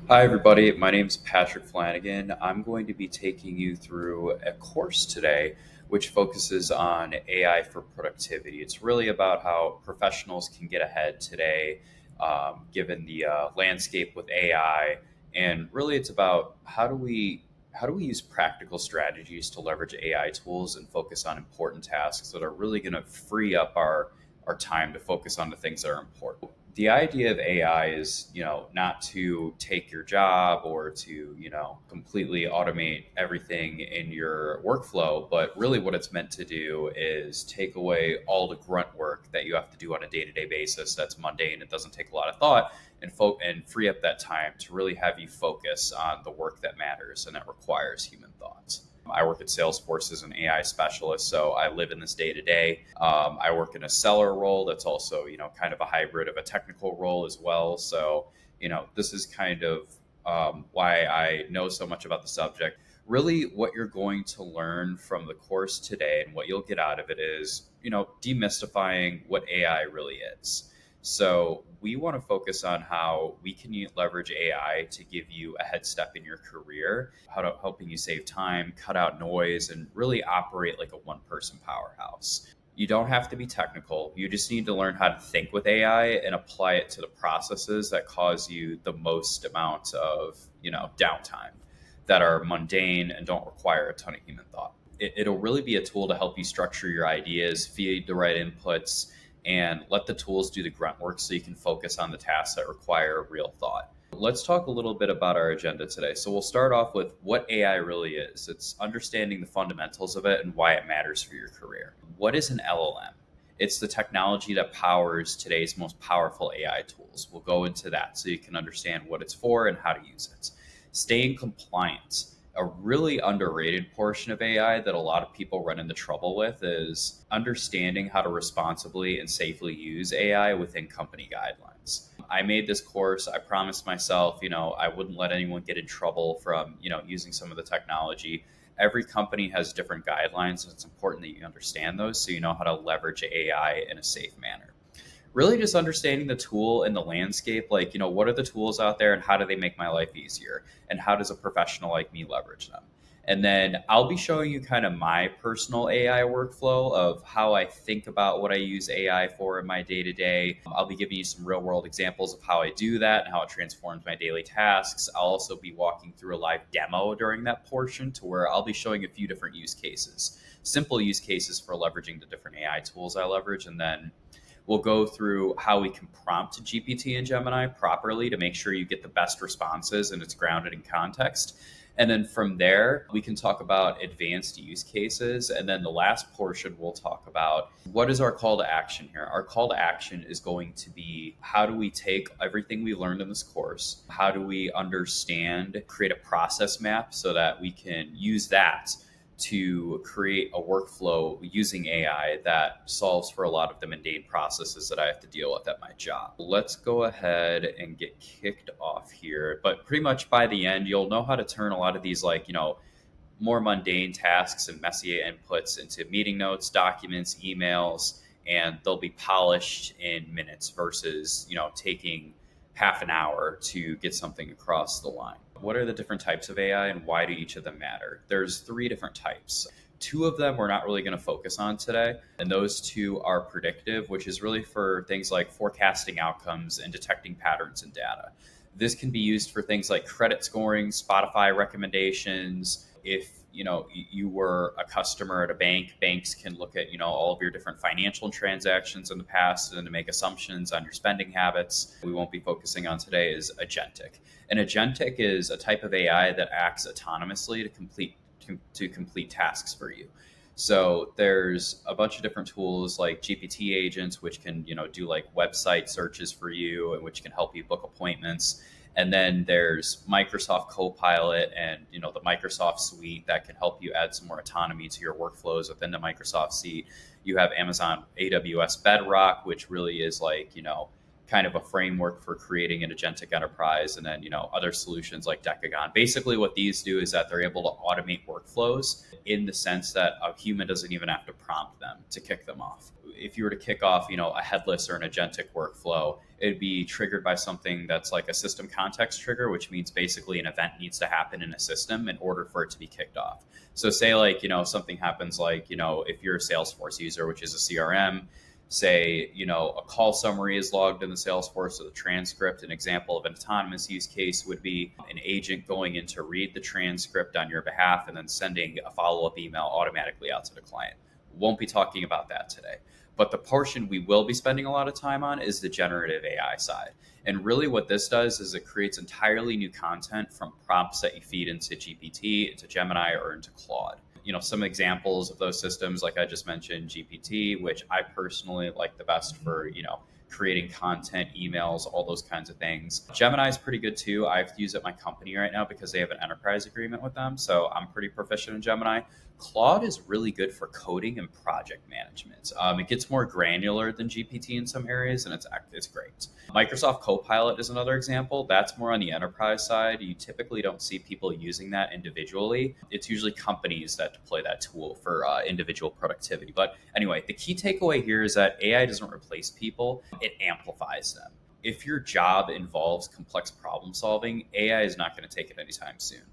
Hi, everybody. My name is Patrick Flanagan. I'm going to be taking you through a course today which focuses on AI for productivity. It's really about how professionals can get ahead today, given the landscape with AI, and really it's about how do we use practical strategies to leverage AI tools and focus on important tasks that are really going to free up our time to focus on the things that are important. The idea of AI is, not to take your job or to, completely automate everything in your workflow, but really what it's meant to do is take away all the grunt work that you have to do on a day-to-day basis that's mundane. It doesn't take a lot of thought and free up that time to really have you focus on the work that matters and that requires human thoughts. I work at Salesforce as an AI specialist, so I live in this day to day. I work in a seller role that's also, kind of a hybrid of a technical role as well. So, this is kind of why I know so much about the subject. Really, what you're going to learn from the course today and what you'll get out of it is, demystifying what AI really is. So we want to focus on how we can leverage AI to give you a head step in your career, how to helping you save time, cut out noise, and really operate like a one-person powerhouse. You don't have to be technical. You just need to learn how to think with AI and apply it to the processes that cause you the most amount of, downtime that are mundane and don't require a ton of human thought. It'll really be a tool to help you structure your ideas, feed the right inputs, and let the tools do the grunt work so you can focus on the tasks that require real thought. Let's talk a little bit about our agenda today. So, we'll start off with what AI really is. It's understanding the fundamentals of it and why it matters for your career. What is an LLM? It's the technology that powers today's most powerful AI tools. We'll go into that so you can understand what it's for and how to use it. Staying compliant. A really underrated portion of AI that a lot of people run into trouble with is understanding how to responsibly and safely use AI within company guidelines. I made this course. I promised myself, I wouldn't let anyone get in trouble from, using some of the technology. Every company has different guidelines, and it's important that you understand those so you know how to leverage AI in a safe manner. Really just understanding the tool and the landscape, like, what are the tools out there and how do they make my life easier, and how does a professional like me leverage them. And then I'll be showing you kind of my personal AI workflow of how I think about what I use AI for in my day to day. I'll be giving you some real world examples of how I do that and how it transforms my daily tasks. I'll also be walking through a live demo during that portion to where I'll be showing a few different use cases, simple use cases for leveraging the different AI tools I leverage. And then we'll go through how we can prompt GPT and Gemini properly to make sure you get the best responses and it's grounded in context. And then from there, we can talk about advanced use cases. And then the last portion, we'll talk about what is our call to action here. Our call to action is going to be how do we take everything we learned in this course? How do we understand, create a process map so that we can use that to create a workflow using AI that solves for a lot of the mundane processes that I have to deal with at my job. Let's go ahead and get kicked off here. But pretty much by the end, you'll know how to turn a lot of these, more mundane tasks and messy inputs into meeting notes, documents, emails, and they'll be polished in minutes versus, taking half an hour to get something across the line. What are the different types of AI and why do each of them matter? There's three different types. Two of them we're not really going to focus on today, and those two are predictive, which is really for things like forecasting outcomes and detecting patterns in data. This can be used for things like credit scoring, Spotify recommendations. If you were a customer at a bank, banks can look at all of your different financial transactions in the past and to make assumptions on your spending habits. We won't be focusing on today is agentic. An agentic is a type of AI that acts autonomously to complete tasks for you. So there's a bunch of different tools like GPT agents, which can do like website searches for you and which can help you book appointments. And then there's Microsoft Copilot and the Microsoft Suite that can help you add some more autonomy to your workflows within the Microsoft Suite. You have Amazon AWS Bedrock, which really is like kind of a framework for creating an agentic enterprise, and then other solutions like Decagon. Basically, what these do is that they're able to automate workflows in the sense that a human doesn't even have to prompt them to kick them off. if you were to kick off, a headless or an agentic workflow, it'd be triggered by something that's like a system context trigger, which means basically an event needs to happen in a system in order for it to be kicked off. So say like, something happens like, if you're a Salesforce user, which is a CRM, say, a call summary is logged in the Salesforce or the transcript. An example of an autonomous use case would be an agent going in to read the transcript on your behalf and then sending a follow-up email automatically out to the client. Won't be talking about that today. But the portion we will be spending a lot of time on is the generative AI side. And really what this does is it creates entirely new content from prompts that you feed into GPT, into Gemini, or into Claude. Some examples of those systems, like I just mentioned, GPT, which I personally like the best for, creating content, emails, all those kinds of things. Gemini is pretty good too. I have to use it at my company right now because they have an enterprise agreement with them. So I'm pretty proficient in Gemini. Claude is really good for coding and project management. It gets more granular than GPT in some areas, and it's great. Microsoft Copilot is another example. That's more on the enterprise side. You typically don't see people using that individually. It's usually companies that deploy that tool for individual productivity. But anyway, the key takeaway here is that AI doesn't replace people, it amplifies them. If your job involves complex problem solving, AI is not going to take it anytime soon,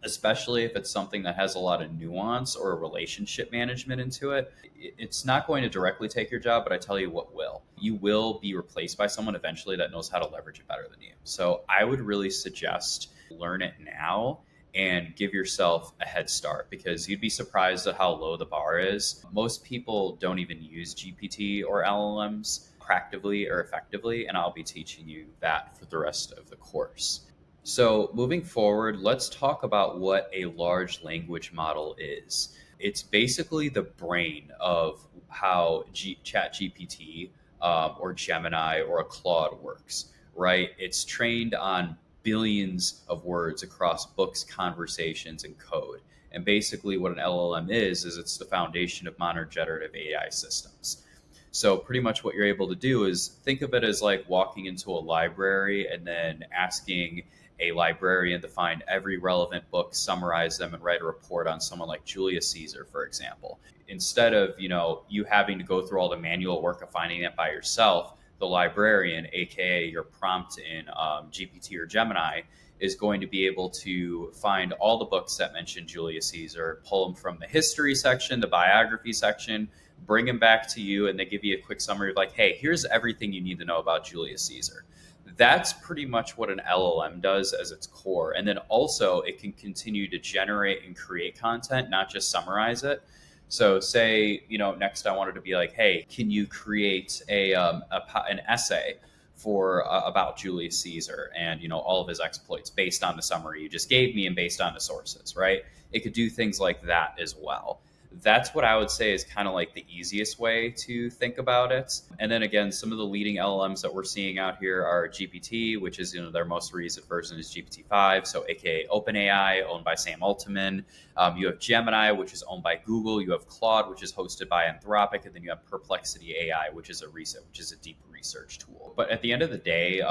especially if it's something that has a lot of nuance or relationship management into it. It's not going to directly take your job, but I tell you what will. You will be replaced by someone eventually that knows how to leverage it better than you. So I would really suggest learn it now and give yourself a head start, because you'd be surprised at how low the bar is. Most people don't even use GPT or LLMs practically or effectively, and I'll be teaching you that for the rest of the course. So moving forward, let's talk about what a large language model is. It's basically the brain of how ChatGPT or Gemini or a Claude works, right? It's trained on billions of words across books, conversations, and code. And basically what an LLM is it's the foundation of modern generative AI systems. So pretty much what you're able to do is think of it as like walking into a library and then asking a librarian to find every relevant book, summarize them, and write a report on someone like Julius Caesar, for example. Instead of, you having to go through all the manual work of finding it by yourself, the librarian, aka your prompt in GPT or Gemini, is going to be able to find all the books that mention Julius Caesar, pull them from the history section, the biography section, bring them back to you, and they give you a quick summary of like, hey, here's everything you need to know about Julius Caesar. That's pretty much what an LLM does as its core. And then also it can continue to generate and create content, not just summarize it. So say, next I wanted to be like, hey, can you create an essay for about Julius Caesar and, all of his exploits based on the summary you just gave me and based on the sources, right? It could do things like that as well. That's what I would say is kind of like the easiest way to think about it. And then again, some of the leading LLMs that we're seeing out here are GPT, which is, their most recent version is GPT-5, so aka OpenAI, owned by Sam Altman. You have Gemini, which is owned by Google. You have Claude, which is hosted by Anthropic, and then you have Perplexity AI, which is a deep research tool. But at the end of the day,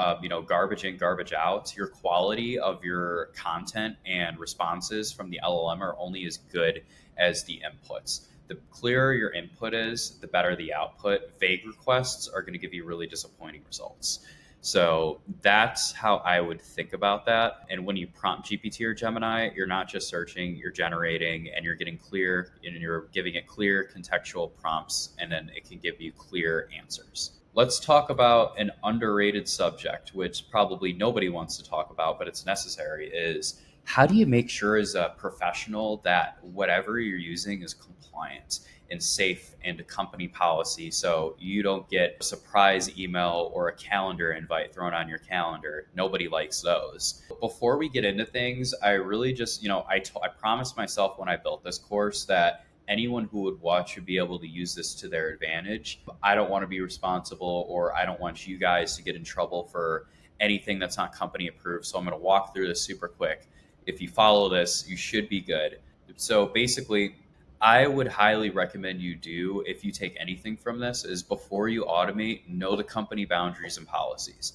garbage in, garbage out. Your quality of your content and responses from the LLM are only as good as the inputs. The clearer your input is, the better the output. Vague requests are going to give you really disappointing results. So that's how I would think about that. And when you prompt GPT or Gemini, you're not just searching, you're generating, and you're getting clear, and you're giving it clear contextual prompts, and then it can give you clear answers. Let's talk about an underrated subject, which probably nobody wants to talk about, but it's necessary, is how do you make sure as a professional that whatever you're using is compliant and safe and a company policy, so you don't get a surprise email or a calendar invite thrown on your calendar? Nobody likes those. But before we get into things, I really just, I promised myself when I built this course that anyone who would watch would be able to use this to their advantage. I don't want to be responsible, or I don't want you guys to get in trouble for anything that's not company approved. So I'm going to walk through this super quick. If you follow this, you should be good. So basically, I would highly recommend you do, if you take anything from this, is before you automate, know the company boundaries and policies.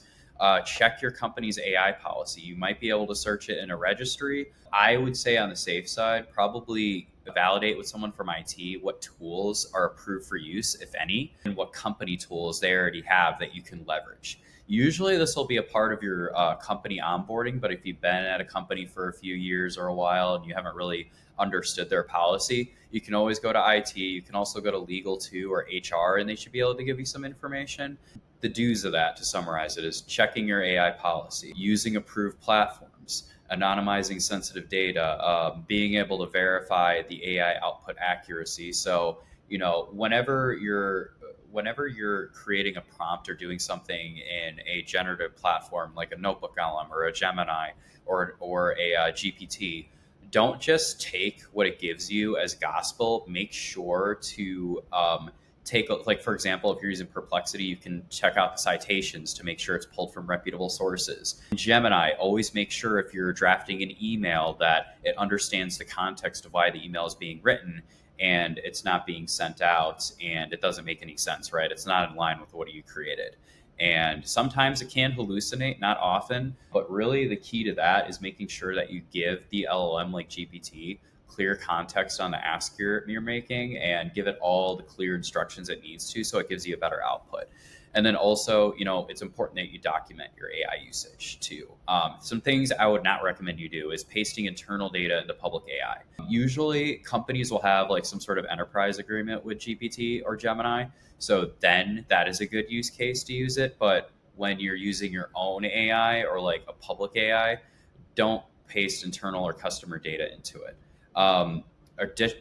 Check your company's AI policy. You might be able to search it in a registry. I would say on the safe side, probably validate with someone from IT what tools are approved for use, if any, and what company tools they already have that you can leverage. Usually, this will be a part of your company onboarding, but if you've been at a company for a few years or a while and you haven't really understood their policy, you can always go to IT. You can also go to legal too or HR, and they should be able to give you some information. The do's of that, to summarize it, is checking your AI policy, using approved platforms, anonymizing sensitive data, being able to verify the AI output accuracy. So, whenever you're creating a prompt or doing something in a generative platform like a notebook LM or a Gemini or a GPT, don't just take what it gives you as gospel. Make sure to like, for example, if you're using Perplexity, you can check out the citations to make sure it's pulled from reputable sources. In Gemini, always make sure if you're drafting an email that it understands the context of why the email is being written and it's not being sent out and it doesn't make any sense, right? It's not in line with what you created. And sometimes it can hallucinate, not often, but really the key to that is making sure that you give the LLM like GPT clear context on the ask you're making and give it all the clear instructions it needs to so it gives you a better output. And then also, it's important that you document your AI usage too. Some things I would not recommend you do is pasting internal data into public AI. Usually companies will have like some sort of enterprise agreement with GPT or Gemini. So then that is a good use case to use it. But when you're using your own AI or like a public AI, don't paste internal or customer data into it.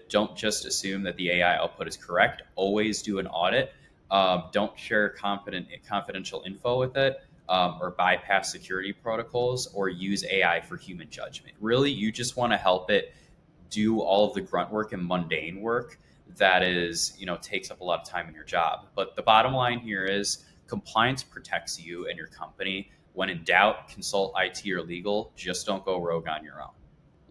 Don't just assume that the AI output is correct. Always do an audit. Don't share confidential info with it, or bypass security protocols or use AI for human judgment. Really, you just want to help it do all of the grunt work and mundane work that is, takes up a lot of time in your job. But the bottom line here is compliance protects you and your company. When in doubt, consult IT or legal. Just don't go rogue on your own.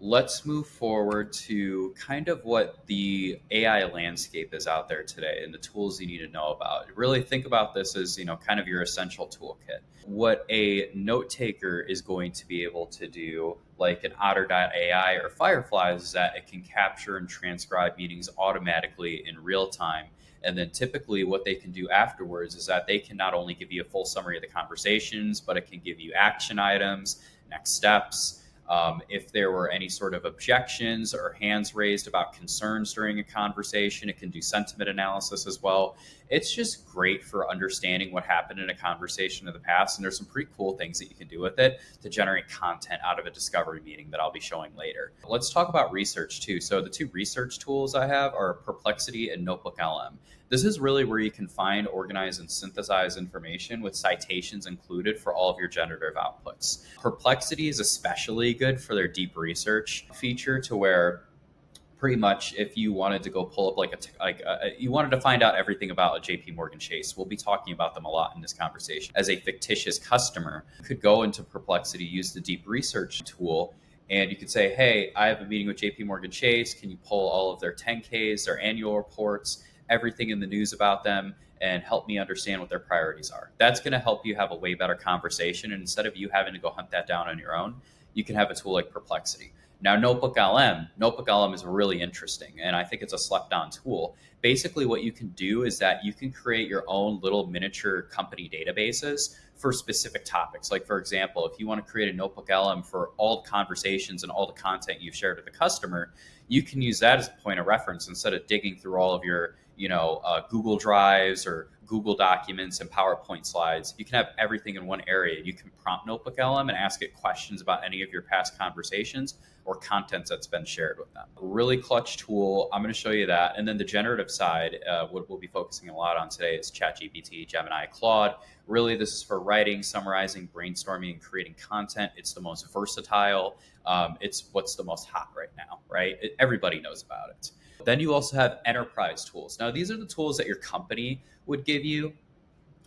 Let's move forward to kind of what the AI landscape is out there today and the tools you need to know about. Really think about this as, kind of your essential toolkit. What a note taker is going to be able to do, like an Otter.ai or Firefly, is that it can capture and transcribe meetings automatically in real time. And then typically what they can do afterwards is that they can not only give you a full summary of the conversations, but it can give you action items, next steps. If there were any sort of objections or hands raised about concerns during a conversation, it can do sentiment analysis as well. It's just great for understanding what happened in a conversation in the past. And there's some pretty cool things that you can do with it to generate content out of a discovery meeting that I'll be showing later. Let's talk about research too. So the two research tools I have are Perplexity and Notebook LM. This is really where you can find, organize, and synthesize information with citations included for all of your generative outputs. Perplexity is especially good for their deep research feature, to where pretty much if you wanted to go pull up you wanted to find out everything about a JP Morgan Chase, we'll be talking about them a lot in this conversation. As a fictitious customer, you could go into Perplexity, use the deep research tool, and you could say, hey, I have a meeting with JP Morgan Chase. Can you pull all of their 10Ks, their annual reports, everything in the news about them, and help me understand what their priorities are? That's going to help you have a way better conversation. And instead of you having to go hunt that down on your own, you can have a tool like Perplexity. Now, Notebook LM is really interesting, and I think it's a slept-on tool. Basically, what you can do is that you can create your own little miniature company databases for specific topics. Like, for example, if you want to create a Notebook LM for all the conversations and all the content you've shared with the customer, you can use that as a point of reference instead of digging through all of your Google Drives or Google Documents and PowerPoint slides. You can have everything in one area. You can prompt Notebook LM and ask it questions about any of your past conversations or content that's been shared with them. Really clutch tool. I'm going to show you that. And then the generative side, what we'll be focusing a lot on today is ChatGPT, Gemini, Claude. Really, this is for writing, summarizing, brainstorming, and creating content. It's the most versatile. It's what's the most hot right now, right? Everybody knows about it. Then you also have enterprise tools. Now, these are the tools that your company would give you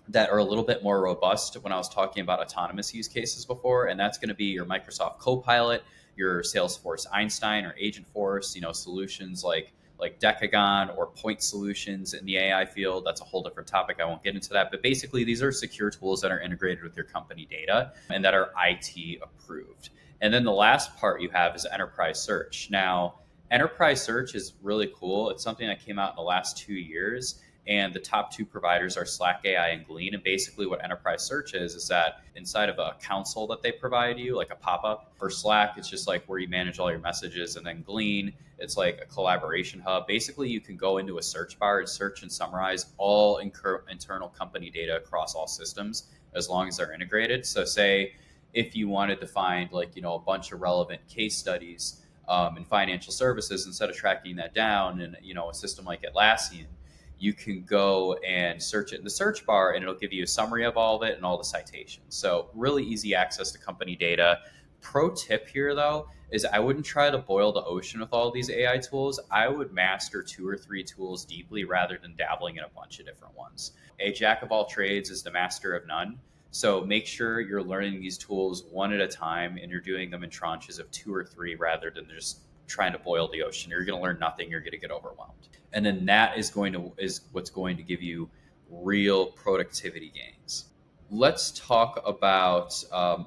that are a little bit more robust when I was talking about autonomous use cases before. And that's going to be your Microsoft Copilot, your Salesforce Einstein or Agentforce, solutions like Decagon or point solutions in the AI field. That's a whole different topic. I won't get into that. But basically, these are secure tools that are integrated with your company data and that are IT approved. And then the last part you have is enterprise search. Now, Enterprise search is really cool. It's something that came out in the last 2 years. And the top two providers are Slack AI and Glean. And basically, what enterprise search is that inside of a console that they provide you, like a pop up for Slack, it's just like where you manage all your messages. And then Glean, it's like a collaboration hub. Basically, you can go into a search bar and search and summarize all internal company data across all systems as long as they're integrated. So, say if you wanted to find like, a bunch of relevant case studies in financial services, instead of tracking that down in, a system like Atlassian, you can go and search it in the search bar and it'll give you a summary of all of it and all the citations. So really easy access to company data. Pro tip here though is I wouldn't try to boil the ocean with all these AI tools. I would master 2 or 3 tools deeply rather than dabbling in a bunch of different ones. A jack of all trades is the master of none. So make sure you're learning these tools one at a time and you're doing them in tranches of 2 or 3 rather than just trying to boil the ocean. You're going to learn nothing. You're going to get overwhelmed. And then that is what's going to give you real productivity gains. Let's talk about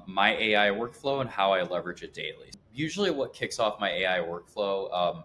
my AI workflow and how I leverage it daily. Usually, what kicks off my AI workflow,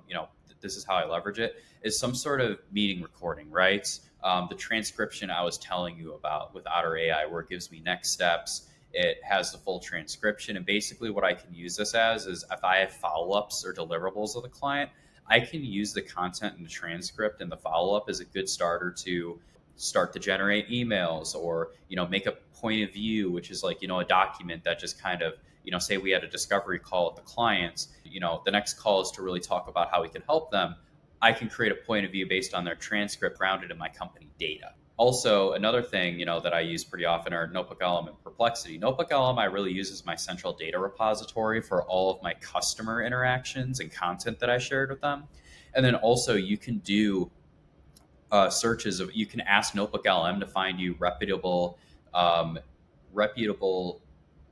this is how I leverage it, is some sort of meeting recording, right? The transcription I was telling you about with Otter AI, where it gives me next steps. It has the full transcription. And basically, what I can use this as is if I have follow ups or deliverables of the client, I can use the content in the transcript and the follow up as a good starter to start to generate emails or, make a point of view, which is like, a document that just kind of, say we had a discovery call with the clients, the next call is to really talk about how we can help them. I can create a point of view based on their transcript grounded in my company data. Also, another thing, that I use pretty often are NotebookLM and Perplexity. NotebookLM I really use as my central data repository for all of my customer interactions and content that I shared with them. And then also you can do searches you can ask NotebookLM to find you um, reputable,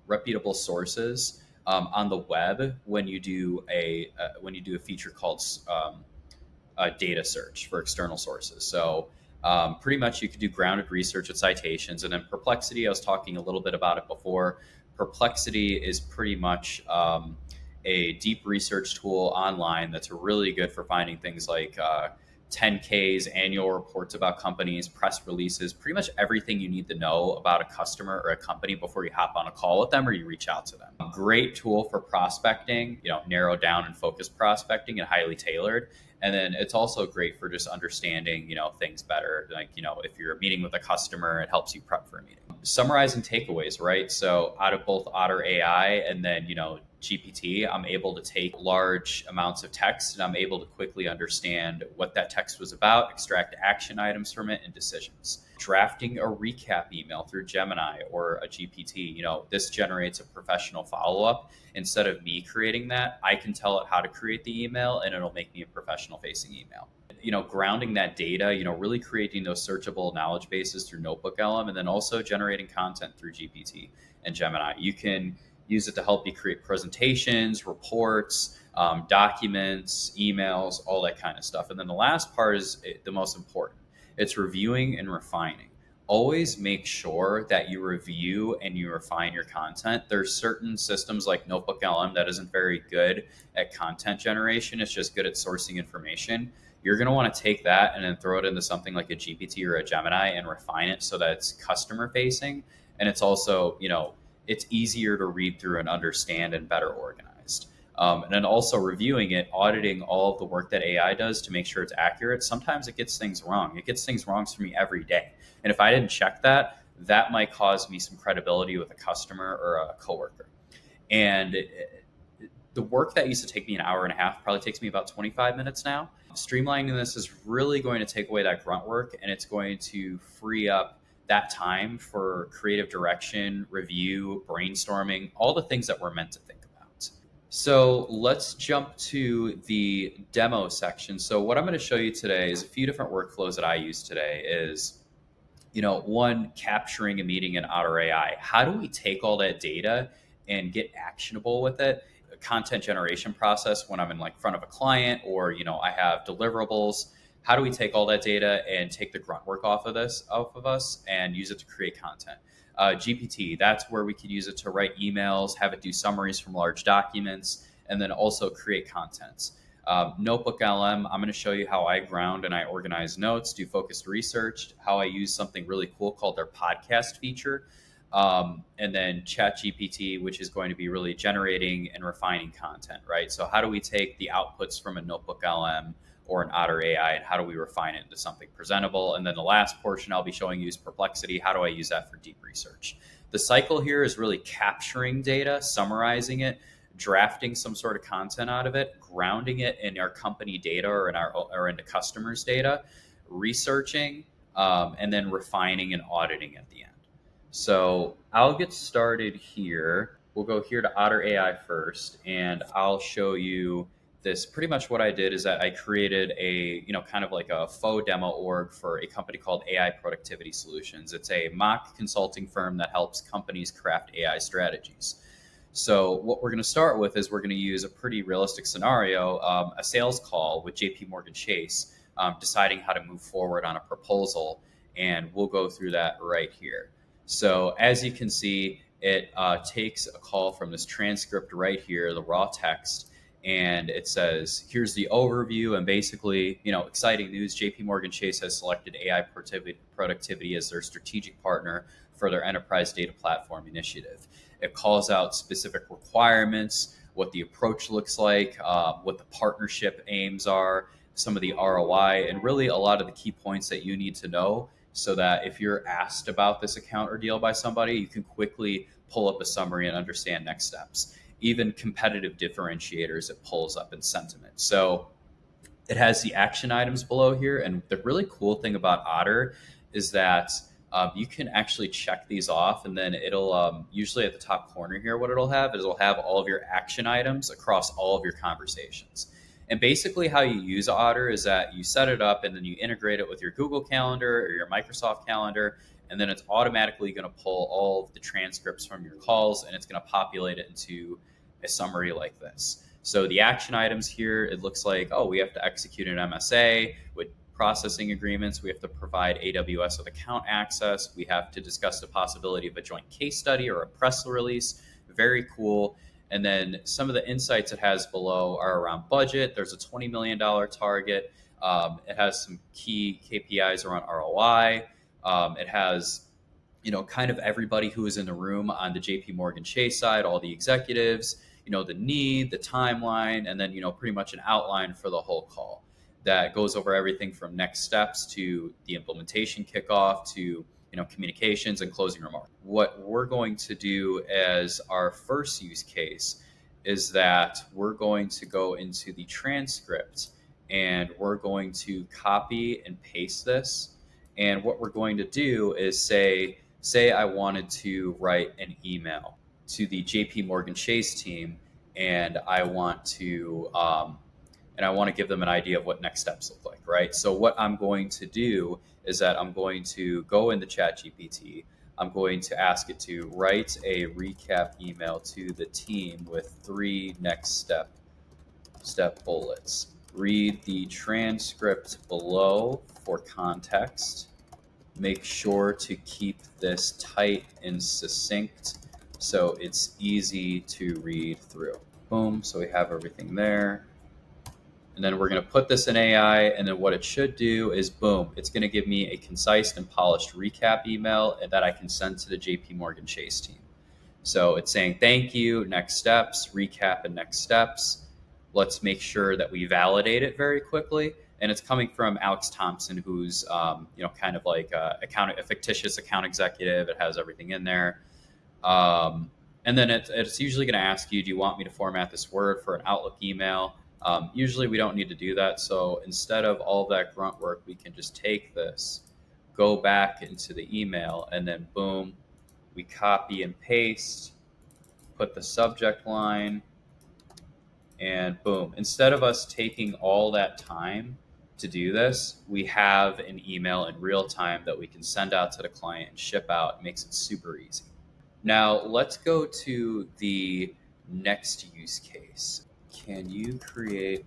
reputable sources on the web when you do a feature called data search for external sources. So pretty much you could do grounded research with citations. And then Perplexity, I was talking a little bit about it before. Perplexity is pretty much a deep research tool online that's really good for finding things like 10Ks, annual reports about companies, press releases, pretty much everything you need to know about a customer or a company before you hop on a call with them or you reach out to them. Great tool for prospecting, narrow down and focus prospecting and highly tailored. And then it's also great for just understanding, things better. Like, if you're meeting with a customer, it helps you prep for a meeting. Summarizing takeaways, right? So out of both Otter AI and then, GPT, I'm able to take large amounts of text and I'm able to quickly understand what that text was about, extract action items from it and decisions. Drafting a recap email through Gemini or a GPT, this generates a professional follow-up. Instead of me creating that, I can tell it how to create the email and it'll make me a professional facing email. Grounding that data, really creating those searchable knowledge bases through NotebookLM and then also generating content through GPT and Gemini. You can use it to help you create presentations, reports, documents, emails, all that kind of stuff. And then the last part is the most important. It's reviewing and refining. Always make sure that you review and you refine your content. There's certain systems like NotebookLM that isn't very good at content generation. It's just good at sourcing information. You're going to want to take that and then throw it into something like a GPT or a Gemini and refine it so that it's customer facing. And it's also, it's easier to read through and understand and better organized. And then also reviewing it, auditing all of the work that AI does to make sure it's accurate. Sometimes it gets things wrong. It gets things wrong for me every day. And if I didn't check that, that might cause me some credibility with a customer or a coworker. And the work that used to take me an hour and a half probably takes me about 25 minutes now. Streamlining this is really going to take away that grunt work and it's going to free up that time for creative direction, review, brainstorming, all the things that we're meant to think about. So let's jump to the demo section. So what I'm going to show you today is a few different workflows that I use today is, one, capturing a meeting in Otter AI. How do we take all that data and get actionable with it? A content generation process when I'm in front of a client or, I have deliverables. How do we take all that data and take the grunt work off of us and use it to create content? GPT, that's where we could use it to write emails, have it do summaries from large documents, and then also create contents. Notebook LM, I'm going to show you how I ground and I organize notes, do focused research, how I use something really cool called their podcast feature. And then ChatGPT, which is going to be really generating and refining content, right? So how do we take the outputs from a Notebook LM or an Otter AI and how do we refine it into something presentable? And then the last portion I'll be showing you is Perplexity. How do I use that for deep research? The cycle here is really capturing data, summarizing it, drafting some sort of content out of it, grounding it in our company data or in the customer's data, researching, and then refining and auditing at the end. So I'll get started here. We'll go here to Otter AI first, and I'll show you this. Pretty much what I did is that I created a, kind of like a faux demo org for a company called AI Productivity Solutions. It's a mock consulting firm that helps companies craft AI strategies. So what we're going to start with is we're going to use a pretty realistic scenario, a sales call with JP Morgan Chase, deciding how to move forward on a proposal. And we'll go through that right here. So as you can see, it takes a call from this transcript right here, the raw text, and it says, here's the overview. And basically, exciting news, JP Morgan Chase has selected AI productivity as their strategic partner for their enterprise data platform initiative. It calls out specific requirements, what the approach looks like, what the partnership aims are, some of the ROI, and really a lot of the key points that you need to know so that if you're asked about this account or deal by somebody, you can quickly pull up a summary and understand next steps. Even competitive differentiators it pulls up in sentiment. So it has the action items below here. And the really cool thing about Otter is that you can actually check these off, and then it'll usually at the top corner here, what it'll have is it'll have all of your action items across all of your conversations. And basically how you use Otter is that you set it up and then you integrate it with your Google Calendar or your Microsoft Calendar, and then it's automatically going to pull all of the transcripts from your calls and it's going to populate it into a summary like this. So the action items here, it looks like, we have to execute an MSA with processing agreements. We have to provide AWS with account access. We have to discuss the possibility of a joint case study or a press release. Very cool. And then some of the insights it has below are around budget. There's a $20 million target. It has some key KPIs around ROI. It has, kind of everybody who is in the room on the JP Morgan Chase side, all the executives, the need, the timeline, and then, pretty much an outline for the whole call that goes over everything from next steps to the implementation kickoff to communications and closing remarks. What we're going to do as our first use case is that we're going to go into the transcript and we're going to copy and paste this. And what we're going to do is say I wanted to write an email to the JP Morgan Chase team, and I want to give them an idea of what next steps look like, right? So what I'm going to do is that I'm going to go into ChatGPT. I'm going to ask it to write a recap email to the team with 3 next step bullets. Read the transcript below for context. Make sure to keep this tight and succinct so it's easy to read through. Boom, so we have everything there. And then we're going to put this in AI, and then what it should do is, boom, it's going to give me a concise and polished recap email that I can send to the JP Morgan Chase team. So it's saying, thank you, next steps, recap and next steps. Let's make sure that we validate it very quickly. And it's coming from Alex Thompson, who's, kind of like a fictitious account executive. It has everything in there. And then it's usually going to ask you, do you want me to format this Word for an Outlook email? Usually we don't need to do that. So instead of all of that grunt work, we can just take this, go back into the email, and then boom, we copy and paste, put the subject line, and boom. Instead of us taking all that time to do this, we have an email in real time that we can send out to the client and ship out. It makes it super easy. Now let's go to the next use case. Can you create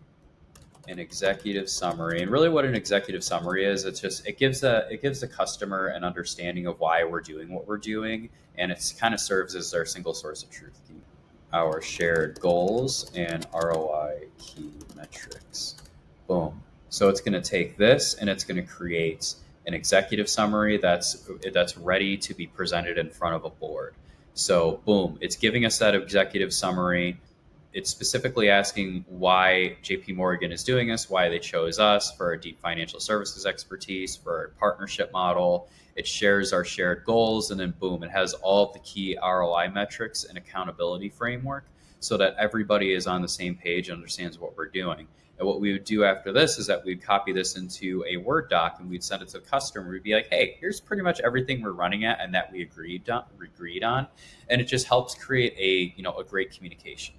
an executive summary? And really what an executive summary is, it gives the customer an understanding of why we're doing what we're doing, and it kind of serves as their single source of truth. Our shared goals and ROI key metrics. Boom. So it's going to take this and it's going to create an executive summary that's ready to be presented in front of a board. So boom, it's giving us that executive summary. It's specifically asking why JP Morgan is doing this, why they chose us for our deep financial services expertise, for our partnership model. It shares our shared goals, and then boom, it has all of the key ROI metrics and accountability framework so that everybody is on the same page and understands what we're doing. And what we would do after this is that we'd copy this into a Word doc and we'd send it to the customer. We'd be like, hey, here's pretty much everything we're running at and that we agreed on. And it just helps create a great communication.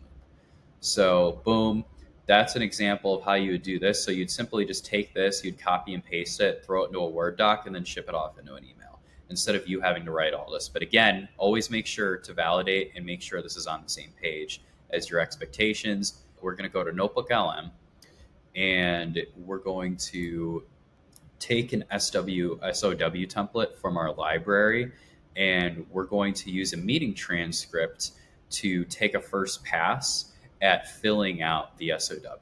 So boom, that's an example of how you would do this. So you'd simply just take this, you'd copy and paste it, throw it into a Word doc, and then ship it off into an email instead of you having to write all this. But again, always make sure to validate and make sure this is on the same page as your expectations. We're going to go to Notebook LM and we're going to take an SOW template from our library, and we're going to use a meeting transcript to take a first pass at filling out the SOW.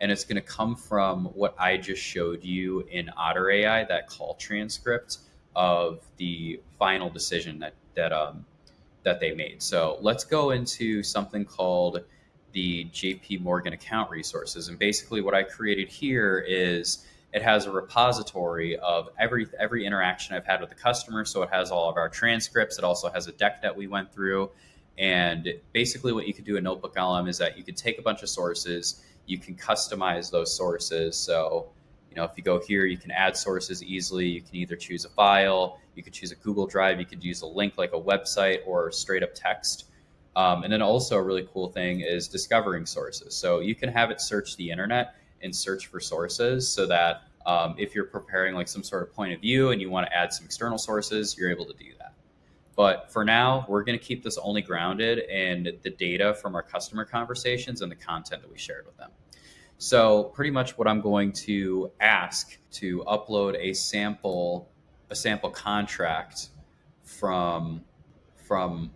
And it's going to come from what I just showed you in Otter AI, that call transcript of the final decision that they made. So let's go into something called the JP Morgan account resources. And basically what I created here is it has a repository of every interaction I've had with the customer. So it has all of our transcripts. It also has a deck that we went through. And basically what you could do in Notebook LM is that you could take a bunch of sources, you can customize those sources. So, if you go here, you can add sources easily. You can either choose a file, you could choose a Google Drive, you could use a link like a website or straight up text. And then also a really cool thing is discovering sources. So you can have it search the internet and search for sources so that if you're preparing like some sort of point of view and you want to add some external sources, you're able to do that. But for now, we're going to keep this only grounded in the data from our customer conversations and the content that we shared with them. So pretty much what I'm going to ask to upload a sample contract from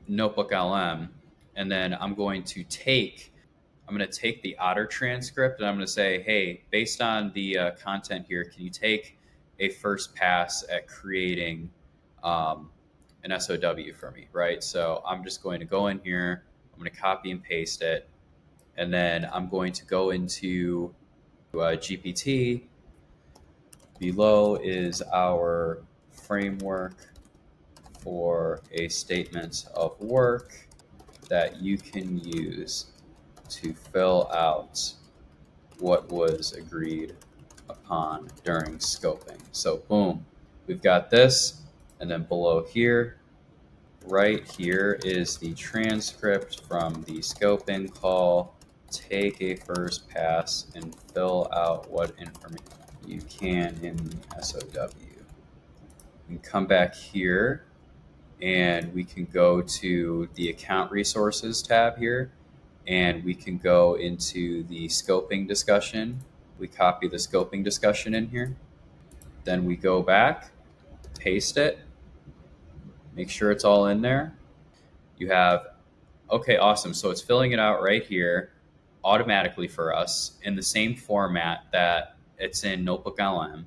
Notebook LM, and then I'm going to take the Otter transcript and I'm going to say, hey, based on the content here, can you take a first pass at creating an SOW for me, right? So I'm just going to go in here, I'm going to copy and paste it, and then I'm going to go into GPT. Below is our framework for a statement of work that you can use to fill out what was agreed upon during scoping. So boom, we've got this. And then below here, right here is the transcript from the scoping call. Take a first pass and fill out what information you can in the SOW. We can come back here and we can go to the account resources tab here and we can go into the scoping discussion. We copy the scoping discussion in here. Then we go back, paste it, make sure it's all in there. You have, okay, awesome. So it's filling it out right here automatically for us in the same format that it's in Notebook LM.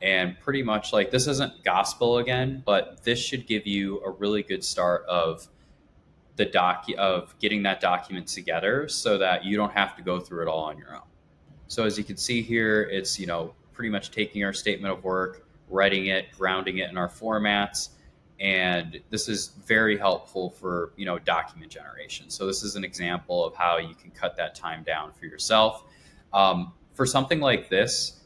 And pretty much like this isn't gospel again, but this should give you a really good start of getting that document together so that you don't have to go through it all on your own. So as you can see here, it's, pretty much taking our statement of work, writing it, grounding it in our formats. And this is very helpful for, document generation. So this is an example of how you can cut that time down for yourself. For something like this,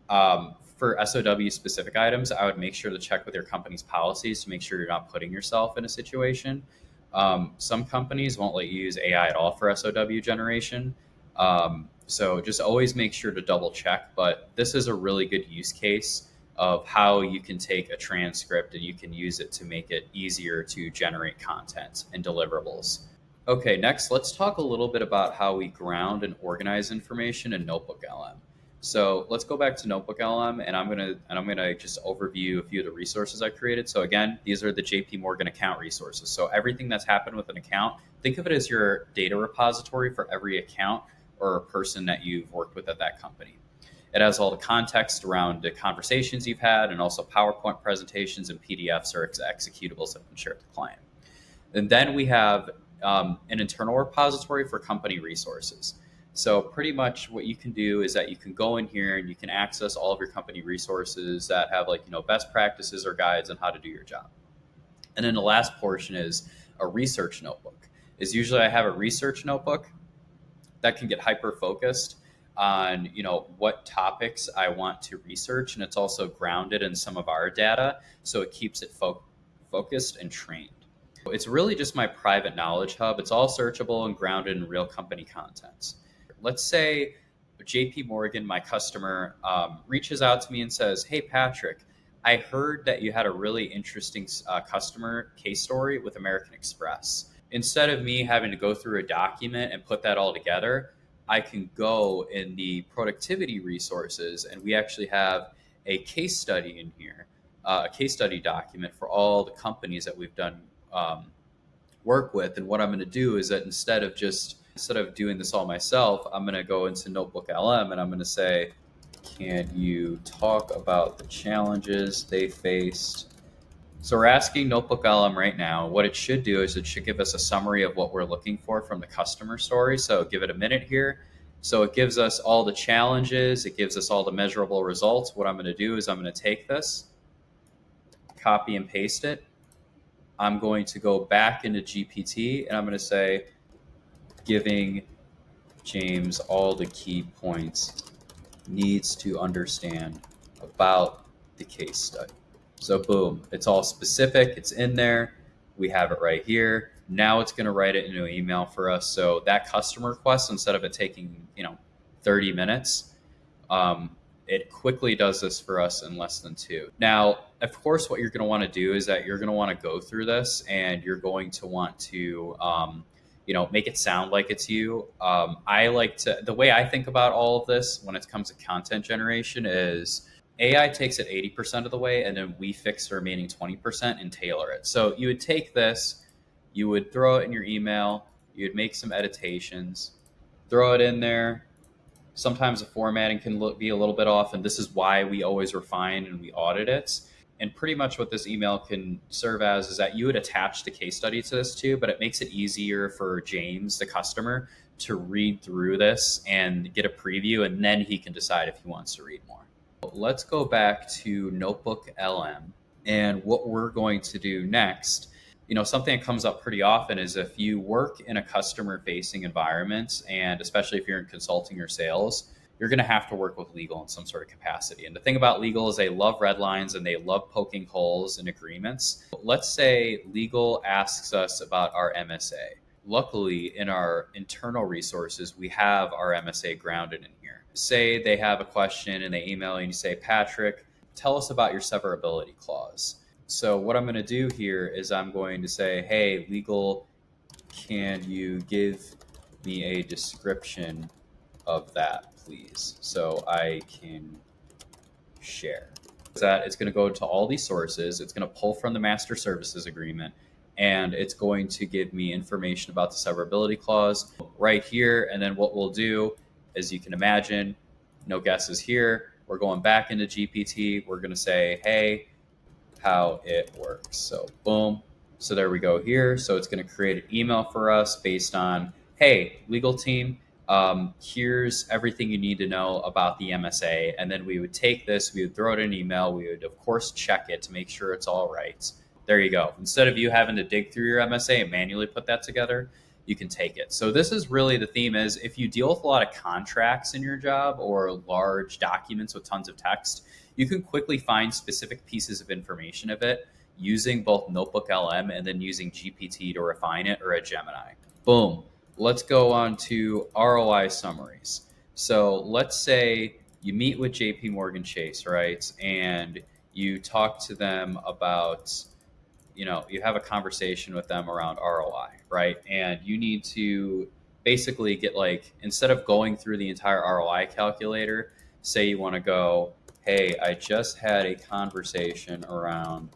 for SOW specific items, I would make sure to check with your company's policies to make sure you're not putting yourself in a situation. Some companies won't let you use AI at all for SOW generation. So just always make sure to double check. But this is a really good use case of how you can take a transcript and you can use it to make it easier to generate content and deliverables. Okay, next, let's talk a little bit about how we ground and organize information in Notebook LM. So let's go back to Notebook LM, and I'm gonna just overview a few of the resources I created. So again, these are the JP Morgan account resources. So everything that's happened with an account, think of it as your data repository for every account or a person that you've worked with at that company. It has all the context around the conversations you've had, and also PowerPoint presentations and PDFs or executables that can share with the client. And then we have an internal repository for company resources. So pretty much what you can do is that you can go in here and you can access all of your company resources that have best practices or guides on how to do your job. And then the last portion is a research notebook. Is usually I have a research notebook that can get hyper focused on what topics I want to research, and it's also grounded in some of our data, so it keeps it focused and trained. It's really just my private knowledge hub. It's all searchable and grounded in real company contents. Let's say JP Morgan, my customer, reaches out to me and says, "Hey Patrick, I heard that you had a really interesting customer case story with American Express." Instead of me having to go through a document and put that all together, I can go in the productivity resources, and we actually have a case study in here, a case study document for all the companies that we've done work with. And what I'm going to do is that instead of doing this all myself, I'm going to go into Notebook LM and I'm going to say, "Can you talk about the challenges they faced?" So we're asking Notebook LM right now. What it should do is it should give us a summary of what we're looking for from the customer story. So give it a minute here. So it gives us all the challenges. It gives us all the measurable results. What I'm going to do is I'm going to take this, copy and paste it. I'm going to go back into GPT and I'm going to say, "Giving James all the key points needs to understand about the case study." So boom, it's all specific. It's in there. We have it right here. Now it's going to write it into an email for us. So that customer request, instead of it taking 30 minutes, it quickly does this for us in less than 2. Now, of course, what you're going to want to do is that you're going to want to go through this and you're going to want to make it sound like it's you. The way I think about all of this when it comes to content generation is AI takes it 80% of the way, and then we fix the remaining 20% and tailor it. So you would take this, you would throw it in your email, you would make some editations, throw it in there. Sometimes the formatting can be a little bit off, and this is why we always refine and we audit it. And pretty much what this email can serve as is that you would attach the case study to this too, but it makes it easier for James, the customer, to read through this and get a preview, and then he can decide if he wants to read more. Let's go back to Notebook LM, and what we're going to do next, something that comes up pretty often is if you work in a customer-facing environment, and especially if you're in consulting or sales, you're going to have to work with legal in some sort of capacity. And the thing about legal is they love red lines and they love poking holes in agreements. Let's say legal asks us about our MSA. Luckily, in our internal resources, we have our MSA grounded in here. Say they have a question and they email you and you say, "Patrick, tell us about your severability clause." So what I'm going to do here is I'm going to say, "Hey, legal, can you give me a description of that, please, so I can share?" That it's going to go to all these sources. It's going to pull from the master services agreement, and it's going to give me information about the severability clause right here. And then what we'll do, as you can imagine, no guesses here. We're going back into GPT. We're going to say, "Hey, how it works." So boom. So there we go here. So it's going to create an email for us based on, "Hey, legal team, here's everything you need to know about the MSA." And then we would take this, we would throw it in an email. We would, of course, check it to make sure it's all right. There you go. Instead of you having to dig through your MSA and manually put that together, you can take it. So this is really the theme is if you deal with a lot of contracts in your job or large documents with tons of text, you can quickly find specific pieces of information of it using both Notebook LM and then using GPT to refine it, or a Gemini. Boom. Let's go on to ROI summaries. So let's say you meet with JP Morgan Chase, right? And you talk to them about, you have a conversation with them around ROI, right? And you need to basically get instead of going through the entire ROI calculator, say you want to go, "Hey, I just had a conversation around."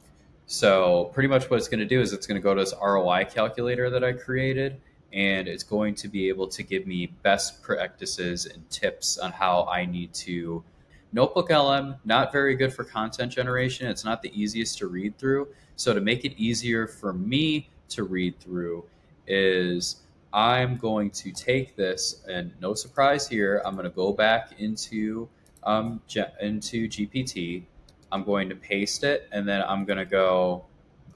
So pretty much what it's going to do is it's going to go to this ROI calculator that I created, and it's going to be able to give me best practices and tips on how I need to. Notebook LM, not very good for content generation. It's not the easiest to read through. So to make it easier for me to read through is I'm going to take this, and no surprise here, I'm going to go back into GPT. I'm going to paste it, and then I'm going to go,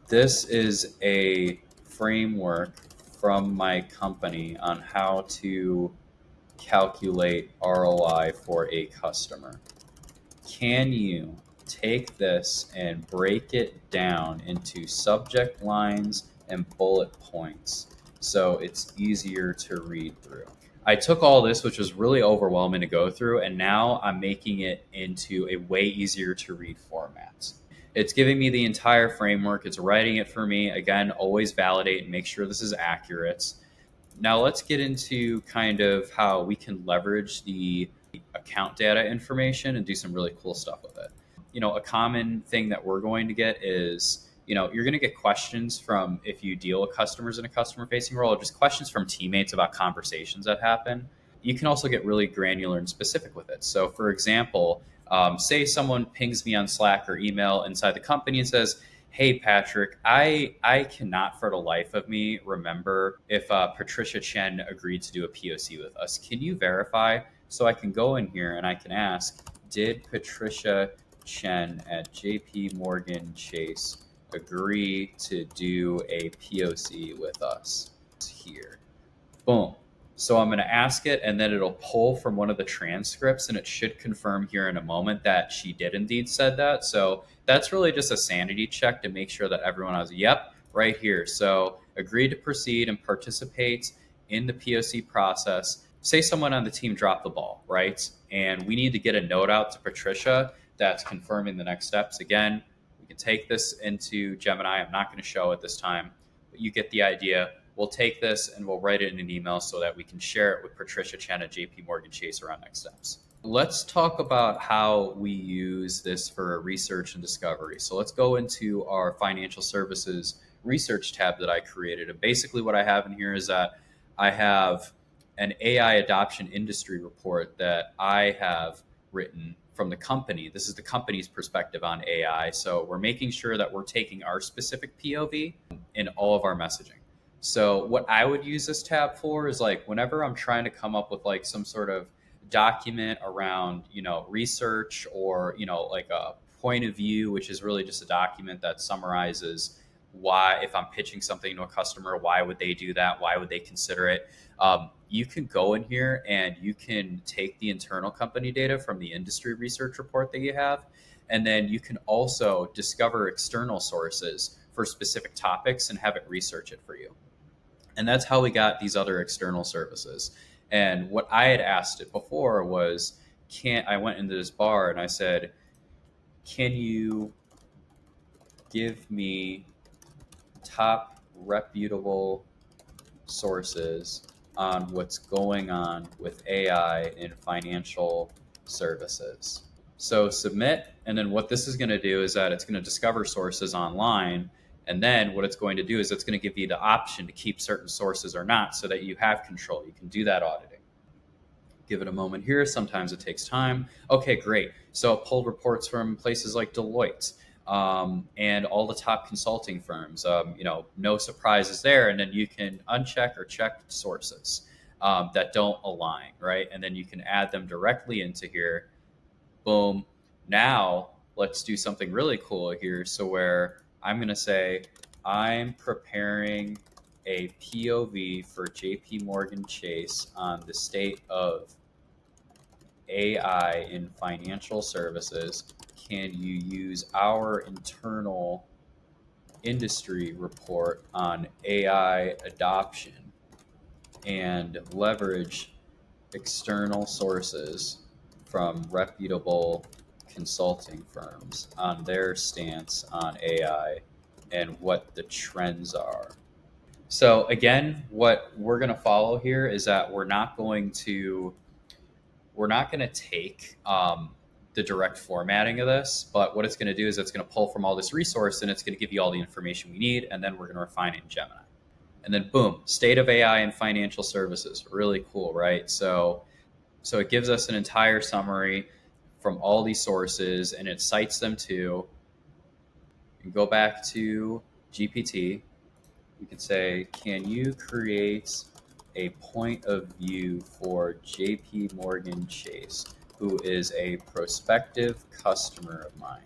this is a framework from my company on how to calculate ROI for a customer. Can you take this and break it down into subject lines and bullet points so it's easier to read through? I took all this, which was really overwhelming to go through, and now I'm making it into a way easier to read format. It's giving me the entire framework. It's writing it for me. Again, always validate and make sure this is accurate. Now let's get into kind of how we can leverage the account data information and do some really cool stuff with it. A common thing that we're going to get is, you're going to get questions from, if you deal with customers in a customer facing role, just questions from teammates about conversations that happen. You can also get really granular and specific with it. So for example, say someone pings me on Slack or email inside the company and says, hey, Patrick, I cannot for the life of me remember if Patricia Chen agreed to do a POC with us. Can you verify? So I can go in here and I can ask, did Patricia Chen at JP Morgan Chase agree to do a POC with us here? Boom. So I'm going to ask it, and then it'll pull from one of the transcripts, and it should confirm here in a moment that she did indeed said that. So that's really just a sanity check to make sure that everyone has, yep, right here. So agree to proceed and participate in the POC process. Say someone on the team dropped the ball, right? And we need to get a note out to Patricia that's confirming the next steps. Again, we can take this into Gemini. I'm not going to show it this time, but you get the idea. We'll take this and we'll write it in an email so that we can share it with Patricia Chen at JP Morgan Chase around next steps. Let's talk about how we use this for research and discovery. So let's go into our financial services research tab that I created. And basically what I have in here is that I have an AI adoption industry report that I have written from the company. This is the company's perspective on AI. So we're making sure that we're taking our specific POV in all of our messaging. So what I would use this tab for is like whenever I'm trying to come up with like some sort of document around, research or, like a point of view, which is really just a document that summarizes why, if I'm pitching something to a customer, why would they do that? Why would they consider it? You can go in here and you can take the internal company data from the industry research report that you have. And then you can also discover external sources for specific topics and have it research it for you. And that's how we got these other external services. And what I had asked it before was, I went into this bar and I said, can you give me top reputable sources on what's going on with AI in financial services? So submit, and then what this is going to do is that it's going to discover sources online. And then what it's going to do is it's going to give you the option to keep certain sources or not so that you have control. You can do that auditing. Give it a moment here. Sometimes it takes time. Okay, great. So it pulled reports from places like Deloitte and all the top consulting firms. No surprises there. And then you can uncheck or check sources that don't align, right? And then you can add them directly into here. Boom. Now let's do something really cool here. So where I'm going to say, I'm preparing a POV for JP Morgan Chase on the state of AI in financial services. Can you use our internal industry report on AI adoption and leverage external sources from reputable consulting firms on their stance on AI and what the trends are? So again, what we're going to follow here is that we're not going to take the direct formatting of this, but what it's going to do is it's going to pull from all this resource and it's going to give you all the information we need, and then we're going to refine it in Gemini. And then boom, state of AI in financial services. Really cool, right? So it gives us an entire summary from all these sources, and it cites them to. You can go back to GPT. You can say, can you create a point of view for JP Morgan Chase, who is a prospective customer of mine?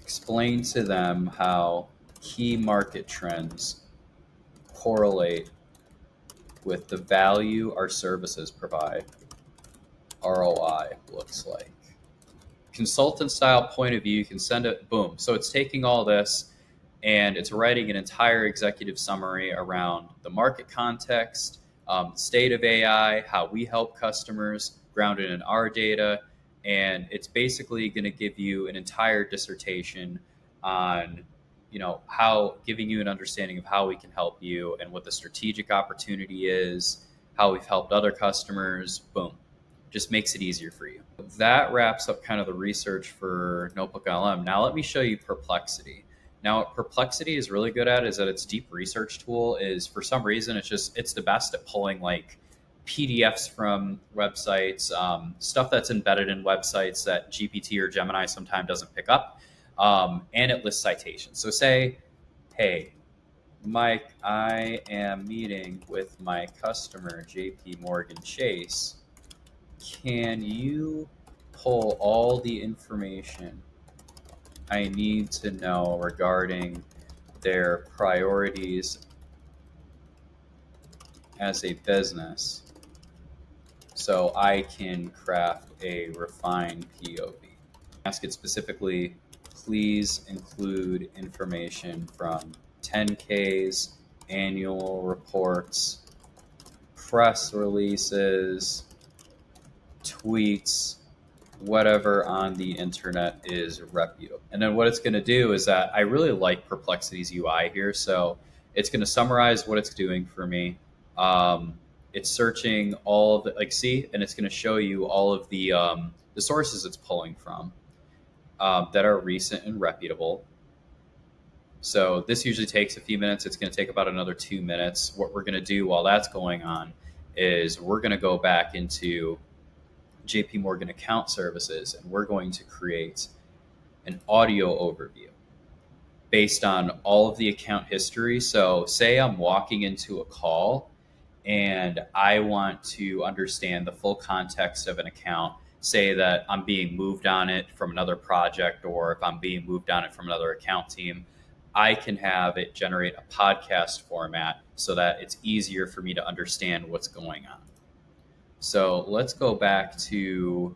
Explain to them how key market trends correlate with the value our services provide. ROI looks like. Consultant style point of view, you can send it, boom. So it's taking all this and it's writing an entire executive summary around the market context, state of AI, how we help customers, grounded in our data, and it's basically going to give you an entire dissertation on, how giving you an understanding of how we can help you and what the strategic opportunity is, how we've helped other customers. Boom, just makes it easier for you. That wraps up kind of the research for Notebook LM. Now let me show you Perplexity. Now, what Perplexity is really good at is that its deep research tool is, for some reason, it's the best at pulling like PDFs from websites, stuff that's embedded in websites that GPT or Gemini sometimes doesn't pick up, and it lists citations. So say, hey, Mike, I am meeting with my customer, JP Morgan Chase. Can you pull all the information I need to know regarding their priorities as a business so I can craft a refined POV? Ask it specifically, please include information from 10Ks, annual reports, press releases, tweets, whatever on the internet is reputable. And then what it's going to do is that I really like Perplexity's UI here. So it's going to summarize what it's doing for me. It's searching all of the, and it's going to show you all of the sources it's pulling from that are recent and reputable. So this usually takes a few minutes. It's going to take about another 2 minutes. What we're going to do while that's going on is we're going to go back into JP Morgan account services, and we're going to create an audio overview based on all of the account history. So say I'm walking into a call and I want to understand the full context of an account, say that I'm being moved on it from another project, or if I'm being moved on it from another account team, I can have it generate a podcast format so that it's easier for me to understand what's going on. So let's go back to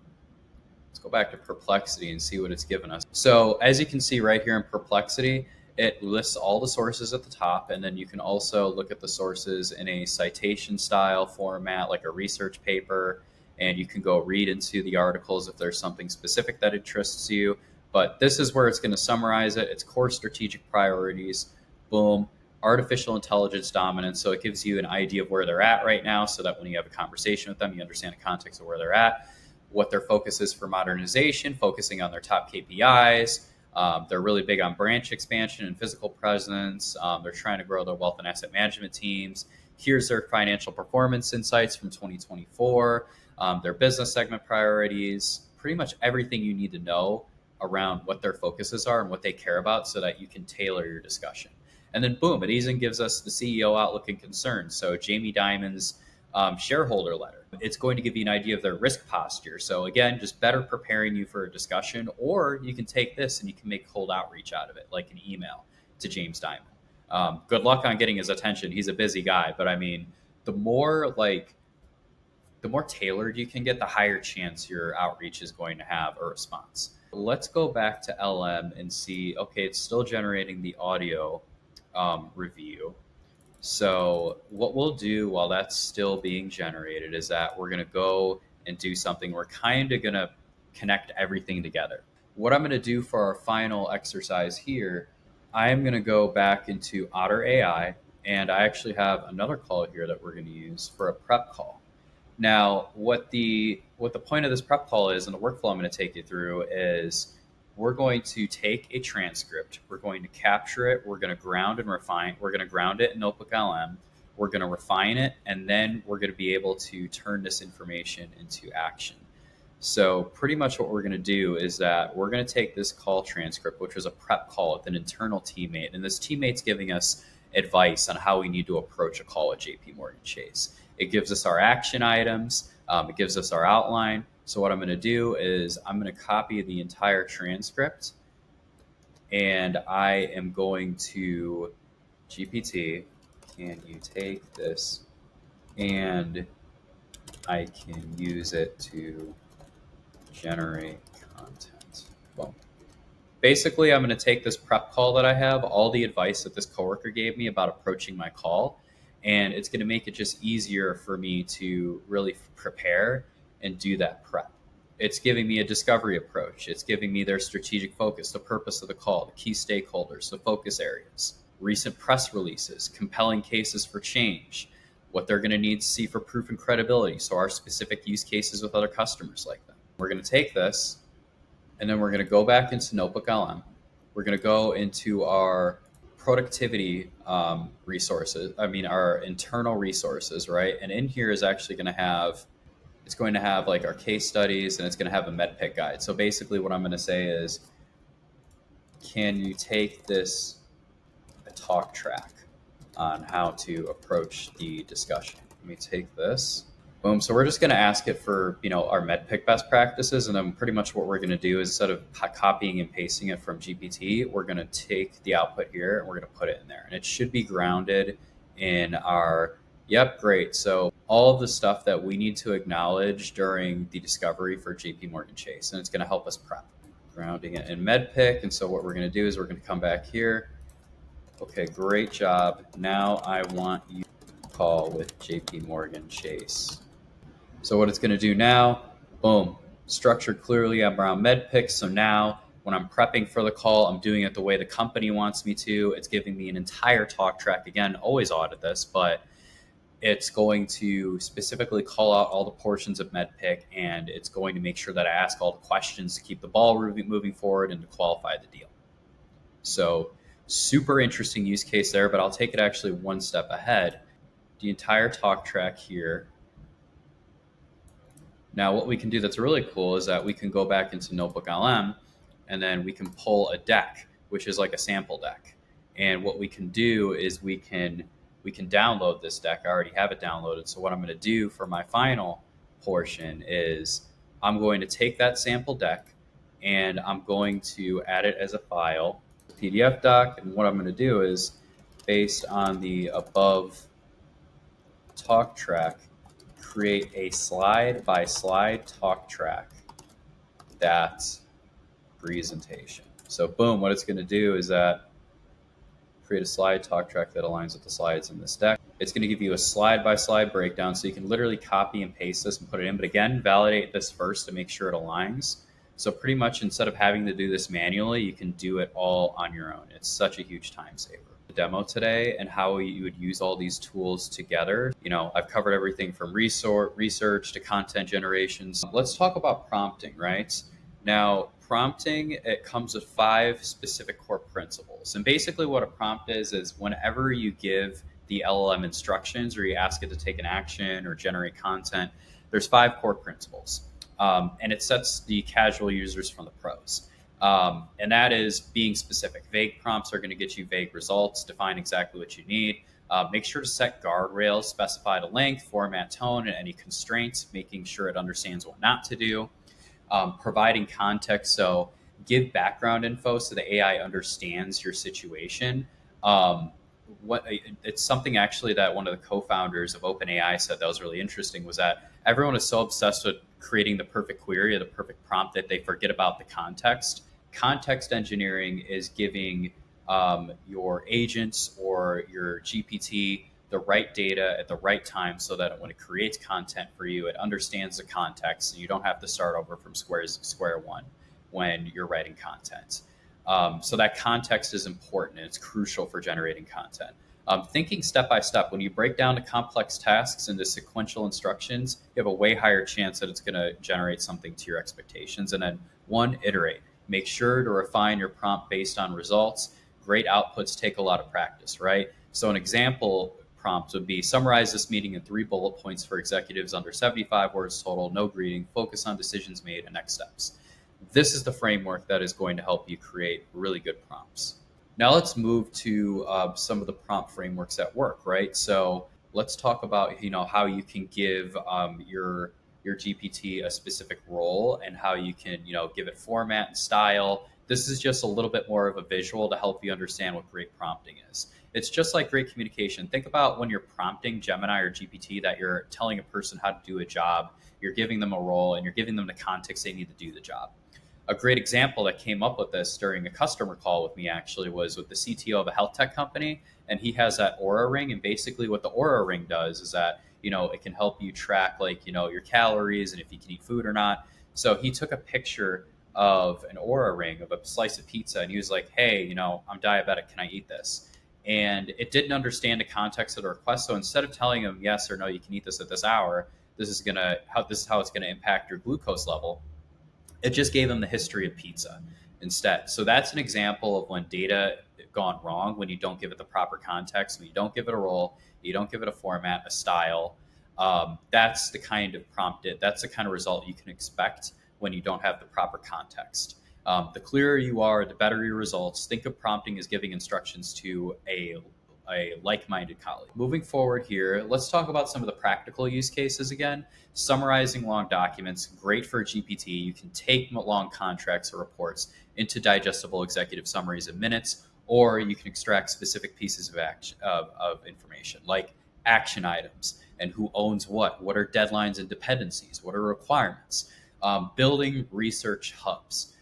Perplexity and see what it's given us. So as you can see right here in Perplexity, it lists all the sources at the top, and then you can also look at the sources in a citation style format, like a research paper, and you can go read into the articles if there's something specific that interests you. But this is where it's going to summarize it. Its core strategic priorities, boom, artificial intelligence dominance. So it gives you an idea of where they're at right now, so that when you have a conversation with them, you understand the context of where they're at, what their focus is for modernization, focusing on their top KPIs. They're really big on branch expansion and physical presence. They're trying to grow their wealth and asset management teams. Here's their financial performance insights from 2024, their business segment priorities, pretty much everything you need to know around what their focuses are and what they care about so that you can tailor your discussion. And then boom, it even gives us the CEO outlook and concerns. So Jamie Dimon's shareholder letter. It's going to give you an idea of their risk posture. So again, just better preparing you for a discussion, or you can take this and you can make cold outreach out of it, like an email to James Dimon. Good luck on getting his attention. He's a busy guy, but I mean, the more tailored you can get, the higher chance your outreach is going to have a response. Let's go back to LM and see, okay, it's still generating the audio review. So what we'll do while that's still being generated is that we're going to go and do something. We're kind of going to connect everything together. What I'm going to do for our final exercise here, I'm going to go back into Otter AI, and I actually have another call here that we're going to use for a prep call. Now, what the point of this prep call is, and the workflow I'm going to take you through is we're going to take a transcript, we're going to capture it, we're going to ground and refine, we're going to ground it in Notebook LM, we're going to refine it, and then we're going to be able to turn this information into action. So pretty much what we're going to do is that we're going to take this call transcript, which was a prep call with an internal teammate, and this teammate's giving us advice on how we need to approach a call at JP Morgan Chase. It gives us our action items, it gives us our outline. So what I'm going to do is I'm going to copy the entire transcript, and I am going to GPT, can you take this and I can use it to generate content. Boom. Basically, I'm going to take this prep call that I have, all the advice that this coworker gave me about approaching my call, and it's going to make it just easier for me to really prepare and do that prep. It's giving me a discovery approach. It's giving me their strategic focus, the purpose of the call, the key stakeholders, the focus areas, recent press releases, compelling cases for change, what they're going to need to see for proof and credibility. So our specific use cases with other customers like them. We're going to take this, and then we're going to go back into Notebook LM. We're going to go into our productivity resources. Our internal resources, right? And in here is actually going to have, it's going to have like our case studies, and it's going to have a MedPick guide. So basically what I'm going to say is, can you take this a talk track on how to approach the discussion? Let me take this. Boom. So we're just going to ask it for, our MedPick best practices. And then pretty much what we're going to do is, instead of copying and pasting it from GPT, we're going to take the output here and we're going to put it in there. And it should be grounded in our, yep, great. So all of the stuff that we need to acknowledge during the discovery for JP Morgan Chase. And it's going to help us prep. Grounding it in MedPick. And so what we're going to do is we're going to come back here. Okay, great job. Now I want you to call with JP Morgan Chase. So what it's going to do now, boom, structured clearly around MedPick. So now when I'm prepping for the call, I'm doing it the way the company wants me to. It's giving me an entire talk track. Again, always audit this, but it's going to specifically call out all the portions of MedPick, and it's going to make sure that I ask all the questions to keep the ball moving forward and to qualify the deal. So super interesting use case there, but I'll take it actually one step ahead. The entire talk track here. Now, what we can do that's really cool is that we can go back into Notebook LM, and then we can pull a deck, which is like a sample deck. And what we can do is we can download this deck. I already have it downloaded. So what I'm going to do for my final portion is I'm going to take that sample deck and I'm going to add it as a file, PDF doc. And what I'm going to do is, based on the above talk track, create a slide by slide talk track that's presentation. So boom, what it's going to do is that create a slide talk track that aligns with the slides in this deck. It's going to give you a slide by slide breakdown, so you can literally copy and paste this and put it in. But again, validate this first to make sure it aligns. So pretty much instead of having to do this manually, you can do it all on your own. It's such a huge time saver. The demo today and how you would use all these tools together. I've covered everything from research to content generations. Let's talk about prompting, right? Now, prompting, it comes with 5 specific core principles. And basically what a prompt is whenever you give the LLM instructions or you ask it to take an action or generate content, there's 5 core principles. And it sets the casual users from the pros. And that is being specific. Vague prompts are going to get you vague results. Define exactly what you need. Make sure to set guardrails, specify the length, format, tone, and any constraints, making sure it understands what not to do. Providing context, so give background info so the AI understands your situation. It's something actually that one of the co-founders of OpenAI said that was really interesting, was that everyone is so obsessed with creating the perfect query or the perfect prompt that they forget about the context. Context engineering is giving your agents or your GPT the right data at the right time, so that when it creates content for you, it understands the context and you don't have to start over from square one when you're writing content. So that context is important and it's crucial for generating content. Thinking step by step, when you break down the complex tasks into sequential instructions, you have a way higher chance that it's going to generate something to your expectations. And then iterate. Make sure to refine your prompt based on results. Great outputs take a lot of practice, right? So an example prompt would be summarize this meeting in 3 bullet points for executives under 75 words total, no greeting, focus on decisions made and next steps. This is the framework that is going to help you create really good prompts. Now let's move to some of the prompt frameworks at work, right? So let's talk about how you can give your GPT a specific role and how you can give it format and style. This is just a little bit more of a visual to help you understand what great prompting is. It's just like great communication. Think about when you're prompting Gemini or GPT that you're telling a person how to do a job, you're giving them a role, and you're giving them the context they need to do the job. A great example that came up with this during a customer call with me actually was with the CTO of a health tech company, and he has that Aura ring. And basically what the Aura ring does is that it can help you track your calories and if you can eat food or not. So he took a picture of an Aura ring of a slice of pizza, and he was like, hey, I'm diabetic, can I eat this? And it didn't understand the context of the request. So instead of telling him yes or no, you can eat this at this hour, this is how it's gonna impact your glucose level, it just gave them the history of pizza instead. So that's an example of when data gone wrong, when you don't give it the proper context, when you don't give it a role, you don't give it a format, a style. That's the kind of that's the kind of result you can expect when you don't have the proper context. The clearer you are, the better your results. Think of prompting as giving instructions to a like-minded colleague. Moving forward here, let's talk about some of the practical use cases again. Summarizing long documents, great for GPT. You can take long contracts or reports into digestible executive summaries in minutes, or you can extract specific pieces of information like action items and who owns what are deadlines and dependencies, what are requirements, building research hubs,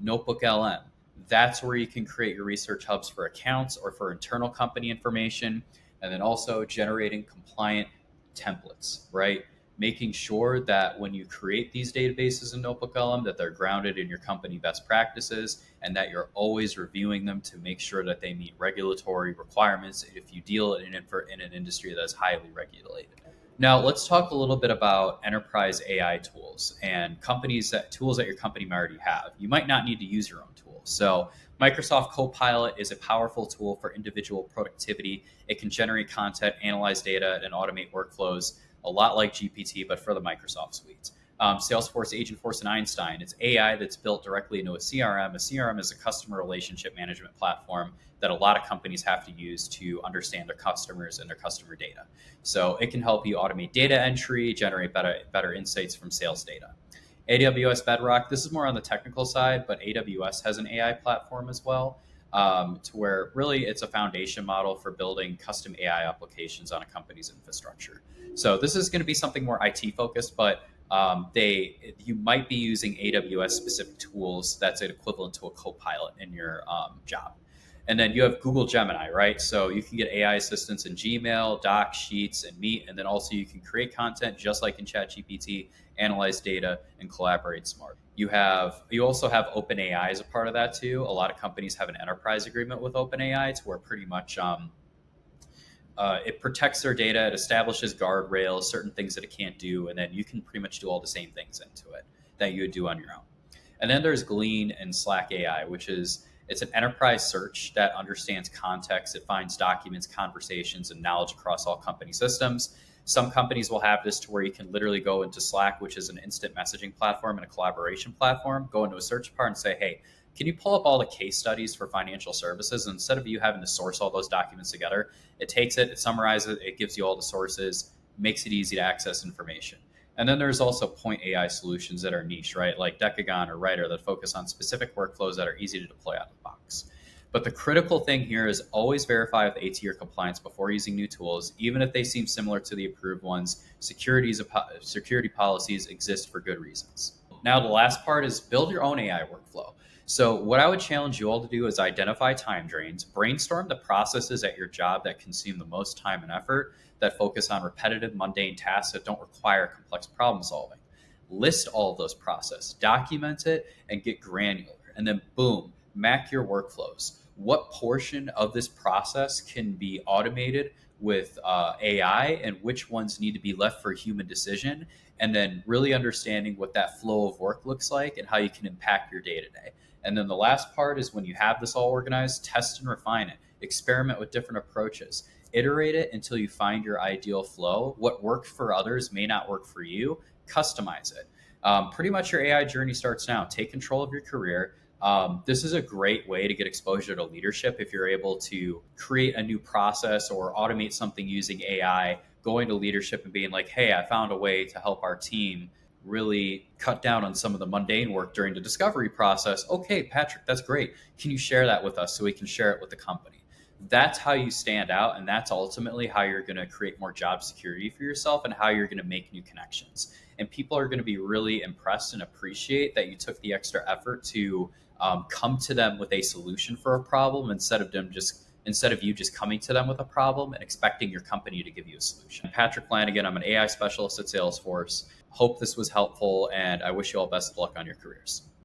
Notebook LM. That's where you can create your research hubs for accounts or for internal company information. And then also generating compliant templates, right? Making sure that when you create these databases in Notebook LM, that they're grounded in your company best practices and that you're always reviewing them to make sure that they meet regulatory requirements if you deal in an industry that is highly regulated. Now, let's talk a little bit about enterprise AI tools and tools that your company might already have. You might not need to use your own tools. So Microsoft Copilot is a powerful tool for individual productivity. It can generate content, analyze data, and automate workflows, a lot like GPT, but for the Microsoft suite. Salesforce, Agentforce, and Einstein. It's AI that's built directly into a CRM. A CRM is a customer relationship management platform that a lot of companies have to use to understand their customers and their customer data. So it can help you automate data entry, generate better insights from sales data. AWS Bedrock, this is more on the technical side, but AWS has an AI platform as well, to where really it's a foundation model for building custom AI applications on a company's infrastructure. So this is going to be something more IT focused, but you might be using AWS specific tools that's an equivalent to a Copilot in your job. And then you have Google Gemini, right? So you can get AI assistants in Gmail, Docs, Sheets, and Meet. And then also you can create content just like in ChatGPT, analyze data, and collaborate smart. You also have OpenAI as a part of that too. A lot of companies have an enterprise agreement with OpenAI to where pretty much it protects their data, it establishes guardrails, certain things that it can't do, and then you can pretty much do all the same things into it that you would do on your own. And then there's Glean and Slack AI, it's an enterprise search that understands context. It finds documents, conversations, and knowledge across all company systems. Some companies will have this to where you can literally go into Slack, which is an instant messaging platform and a collaboration platform, go into a search bar and say, hey, can you pull up all the case studies for financial services? And instead of you having to source all those documents together, it takes it, it summarizes it, it gives you all the sources, makes it easy to access information. And then there's also point AI solutions that are niche, right? Like Decagon or Writer that focus on specific workflows that are easy to deploy out of the box. But the critical thing here is always verify with AT or compliance before using new tools, even if they seem similar to the approved ones. Security policies exist for good reasons. Now, the last part is build your own AI workflow. So what I would challenge you all to do is identify time drains, brainstorm the processes at your job that consume the most time and effort, that focus on repetitive, mundane tasks that don't require complex problem solving. List all of those processes, document it, and get granular. And then boom, map your workflows. What portion of this process can be automated with AI and which ones need to be left for human decision? And then really understanding what that flow of work looks like and how you can impact your day-to-day. And then the last part is when you have this all organized, test and refine it, experiment with different approaches, iterate it until you find your ideal flow. What worked for others may not work for you. Customize it. Pretty much your AI journey starts now. Take control of your career. This is a great way to get exposure to leadership if you're able to create a new process or automate something using AI, going to leadership and being like, hey, I found a way to help our team really cut down on some of the mundane work during the discovery process. Okay, Patrick, that's great. Can you share that with us so we can share it with the company? That's how you stand out. And that's ultimately how you're going to create more job security for yourself and how you're going to make new connections. And people are going to be really impressed and appreciate that you took the extra effort to come to them with a solution for a problem instead of you just coming to them with a problem and expecting your company to give you a solution. Patrick Flanagan, I'm an AI specialist at Salesforce. Hope this was helpful, and I wish you all best of luck on your careers.